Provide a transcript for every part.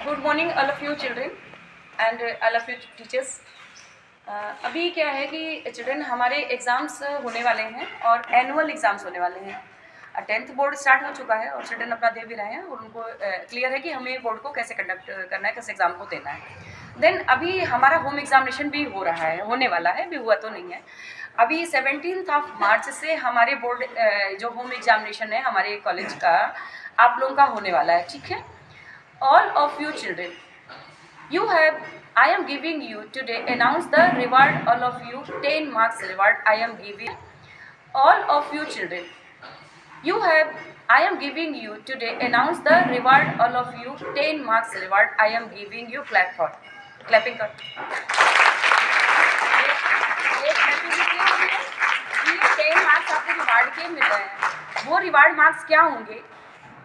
Good morning all of you children and all of you teachers. अभी क्या है कि चिल्ड्रेन हमारे एग्ज़ाम्स होने वाले हैं और एनुअल एग्ज़ाम्स होने वाले हैं। 10th बोर्ड स्टार्ट हो चुका है और चिल्ड्रेन अपना दे भी रहे हैं और उनको क्लियर है कि हमें बोर्ड को कैसे कंडक्ट करना है, कैसे एग्ज़ाम को देना है। देन अभी हमारा होम एग्जामिनेशन भी हो रहा है, होने वाला है, भी हुआ तो नहीं है। अभी 17 मार्च से हमारे बोर्ड जो होम एग्जामिनेशन है हमारे कॉलेज का आप लोगों का होने वाला है, ठीक है। All of you children, I am giving you today, announce the reward, all of you, 10 marks reward I am giving. All of you children, I am giving you today, announce the reward, all of you, 10 marks reward I am giving you. Clapping कर। ये clapping की 10 marks आपको reward के मिल रहे हैं। वो reward marks क्या होंगे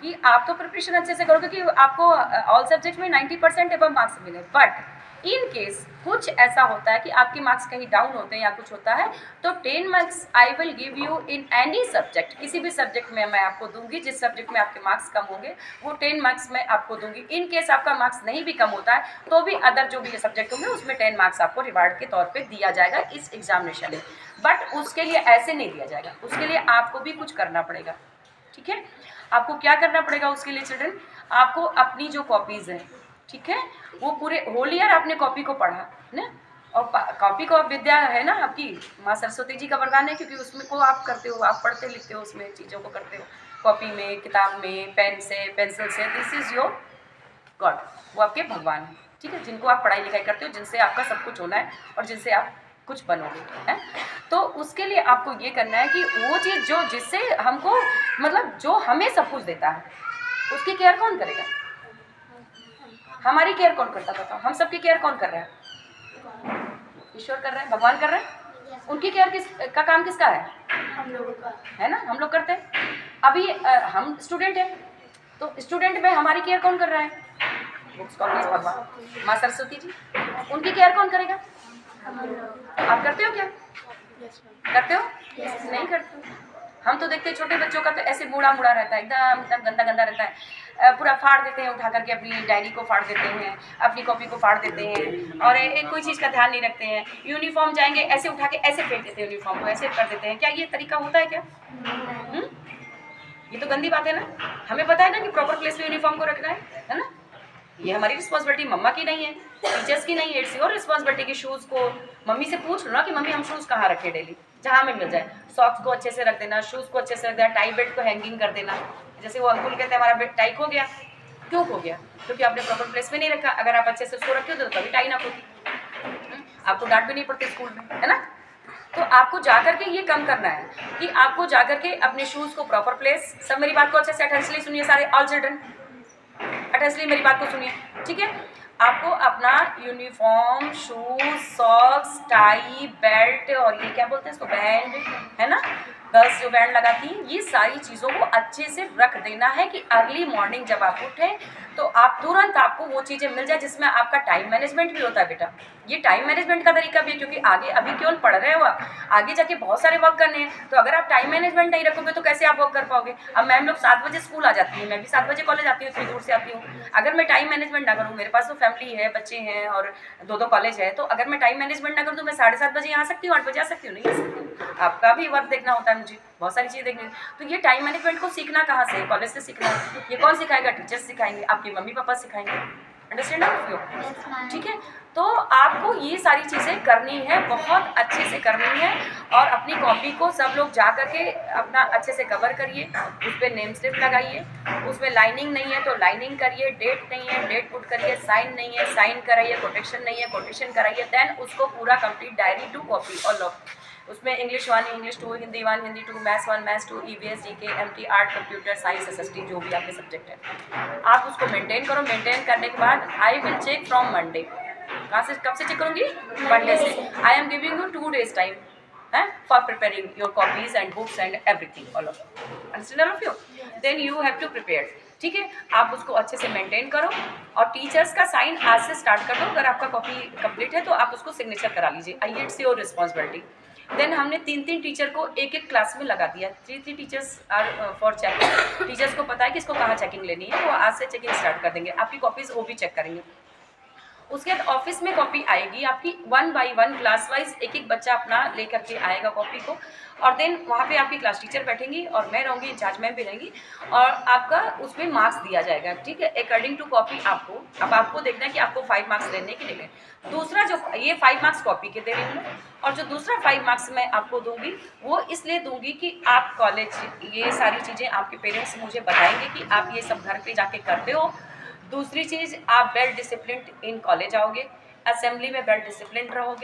कि आप तो प्रिपरेशन अच्छे से करोगे कि आपको ऑल सब्जेक्ट में 90% एबव मार्क्स मिले, बट इन केस कुछ ऐसा होता है कि आपके मार्क्स कहीं डाउन होते हैं या कुछ होता है तो 10 marks I will give you in any subject. किसी भी सब्जेक्ट में मैं आपको दूंगी, जिस सब्जेक्ट में आपके मार्क्स कम होंगे वो 10 मार्क्स मैं आपको दूंगी। इन केस आपका मार्क्स नहीं भी कम होता है तो भी अदर जो भी सब्जेक्ट होंगे उसमें 10 मार्क्स आपको रिवार्ड के तौर पर दिया जाएगा इस एग्जामिनेशन में। बट उसके लिए ऐसे नहीं दिया जाएगा, उसके लिए आपको भी कुछ करना पड़ेगा, ठीक है। आपको क्या करना पड़ेगा उसके लिए चिल्ड्रन, आपको अपनी जो कॉपीज़ हैं, ठीक है, वो पूरे होल ईयर आपने कॉपी को पढ़ा ना, और कॉपी को विद्या है ना आपकी, माँ सरस्वती जी का वरदान है, क्योंकि उसमें को आप करते हो, आप पढ़ते लिखते हो, उसमें चीज़ों को करते हो, कॉपी में, किताब में, पेन से, पेंसिल से। दिस इज़ योर गॉड, वो आपके भगवान हैं, ठीक है, जिनको आप पढ़ाई लिखाई करते हो, जिनसे आपका सब कुछ होना है और जिनसे आप कुछ बनोगे, है। तो उसके लिए आपको ये करना है कि वो चीज़ जो जिससे हमको मतलब जो हमें सब कुछ देता है उसकी केयर कौन करेगा? हमारी केयर कौन करता बताओ? हम सबकी केयर कौन कर रहा है? ईश्वर कर रहे हैं, भगवान कर रहे हैं। उनकी केयर का काम किसका है? हम लोगों का है ना, हम लोग करते हैं। अभी हम स्टूडेंट हैं तो स्टूडेंट में हमारी केयर कौन कर रहा है? बुक्स कॉपीज भगवान, माँ सरस्वती जी। उनकी केयर कौन करेगा? आप करते हो क्या? करते हो? नहीं करते हो। हम तो देखते हैं छोटे बच्चों का तो ऐसे मुड़ा रहता है, एकदम गंदा रहता है, पूरा फाड़ देते हैं, उठा करके अपनी डायरी को फाड़ देते हैं, अपनी कॉपी को फाड़ देते हैं और एक कोई चीज़ का ध्यान नहीं रखते हैं। यूनिफॉर्म जाएंगे ऐसे उठा के ऐसे फेंक देते हैं, यूनिफॉर्म को ऐसे कर देते हैं। क्या ये तरीका होता है क्या? ये तो गंदी बात है ना। हमें पता है ना कि प्रॉपर प्लेस पे यूनिफॉर्म को रखना है ना। ये हमारी रिस्पॉन्सिबिलिटी मम्मा की नहीं है, टीचर्स की नहीं है, इट्स योर रिस्पॉन्सिबिलिटी कि शूज़ को मम्मी से पूछ लो ना कि मम्मी हम शूज़ कहाँ रखें डेली, जहाँ हमें मिल जाए। सॉक्स को अच्छे से रख देना, शूज़ को अच्छे से रख देना, टाई बेल्ट को हैंगिंग कर देना। जैसे वो अंकुल कहते हैं हमारा बेल्ट टाई खो गया, क्यों खो गया? क्योंकि आपने प्रॉपर प्लेस में नहीं रखा। अगर आप अच्छे से उसको रखे हो तो कभी टाई ना खोती, आपको डांट भी नहीं पड़ती स्कूल में, है ना। तो आपको जाकर के ये कम करना है कि आपको जाकर के अपने शूज़ को प्रॉपर प्लेस, सब मेरी बात को अच्छे से अटेंशनली सुनिए सारे, ऑल चिल्ड्रन अटेंशनली मेरी बात को सुनिए, ठीक है। आपको अपना uniform, shoes, socks, tie, belt और ये क्या बोलते हैं इसको, बैंड, है ना, गर्ल्स जो बैंड लगाती हैं, ये सारी चीज़ों को अच्छे से रख देना है कि अर्ली मॉर्निंग जब आप उठें तो आप तुरंत आपको वो चीज़ें मिल जाए जिसमें आपका टाइम मैनेजमेंट भी होता है। बेटा ये टाइम मैनेजमेंट का तरीका भी है, क्योंकि आगे अभी केवल पढ़ रहे हो आप, आगे जाके बहुत सारे वर्क करने हैं। तो अगर आप टाइम मैनेजमेंट नहीं रखोगे तो कैसे आप वर्क कर पाओगे? अब मैम लोग 7 बजे स्कूल आ जाती है, मैं भी 7 बजे कॉलेज आती हूँ, इतनी दूर से आती हूँ। अगर मैं टाइम मैनेजमेंट ना करूँ, मेरे पास तो फैमिली है, बच्चे हैं और 2 कॉलेज है, तो अगर मैं टाइम मैनेजमेंट ना करूँ तो मैं 7:30 बजे आ सकती हूँ, 8 बजे आ सकती हूँ? नहीं आ सकती हूँ। आपका भी वर्क देखना होता है, मुझे बहुत सारी चीज़ें देखनी। तो ये टाइम मैनेजमेंट को सीखना कहाँ से? कॉलेज से सीखना है। ये कौन सिखाएगा? टीचर्स सिखाएंगे, आपके मम्मी पापा सिखाएंगे। अंडरस्टैंड हो? ठीक है। तो आपको ये सारी चीज़ें करनी है, बहुत अच्छे से करनी है और अपनी कॉपी को सब लोग जा करके अपना अच्छे से कवर करिए, उस पर नेम स्लिप लगाइए, उसमें लाइनिंग नहीं है तो लाइनिंग करिए, डेट नहीं है डेट पुट करिए, साइन नहीं है साइन कराइए, कोटेशन नहीं है कोटेशन कराइए। देन उसको पूरा complete diary to copy all of, उसमें English 1, English 2, Hindi 1, Hindi 2, maths 1, maths 2, EVS, GK, MT, art, computer science, SST, जो भी आपके सब्जेक्ट है आप उसको मेंटेन करो। मेंटेन करने के बाद I will check from Monday. कहाँ से, कब से चेक करूँगी? मंडे से। I am giving you 2 days time है for preparing your copies and books and everything all of understand all of you. Then you have to prepare, ठीक है। आप उसको अच्छे से मेंटेन करो और टीचर्स का साइन आज से स्टार्ट कर दो। अगर आपका कॉपी कंप्लीट है तो आप उसको सिग्नेचर करा लीजिए, I it's your responsibility. Then हमने 3-3 टीचर को एक-एक क्लास में लगा दिया। 3-3 teachers are for checking. Teachers को पता है कि इसको कहाँ चेकिंग लेनी है, वो आज से चेकिंग स्टार्ट कर देंगे। आपकी कॉपीज़ वो भी चेक करेंगे। उसके बाद ऑफिस में कॉपी आएगी आपकी 1 बाय 1 क्लास वाइज, एक-एक बच्चा अपना लेकर के आएगा कॉपी को, और देन वहाँ पे आपकी क्लास टीचर बैठेंगी और मैं रहूँगी, इंचार्ज मैम भी रहेंगी, और आपका उसमें मार्क्स दिया जाएगा, ठीक है, अकॉर्डिंग टू कॉपी आपको। अब आपको देखना है कि आपको 5 मार्क्स लेने कि नहीं लेने। दूसरा जो ये 5 मार्क्स कॉपी के दे रही हूँ मैं, और जो दूसरा 5 मार्क्स मैं आपको दूँगी वो इसलिए दूँगी कि आप कॉलेज ये सारी चीज़ें आपके पेरेंट्स मुझे बताएँगे कि आप ये सब घर पे जाके करते हो। दूसरी चीज़, आप वेल डिसिप्लिन्ड इन कॉलेज आओगे, असेंबली में वेल डिसिप्लिन्ड रहोगे।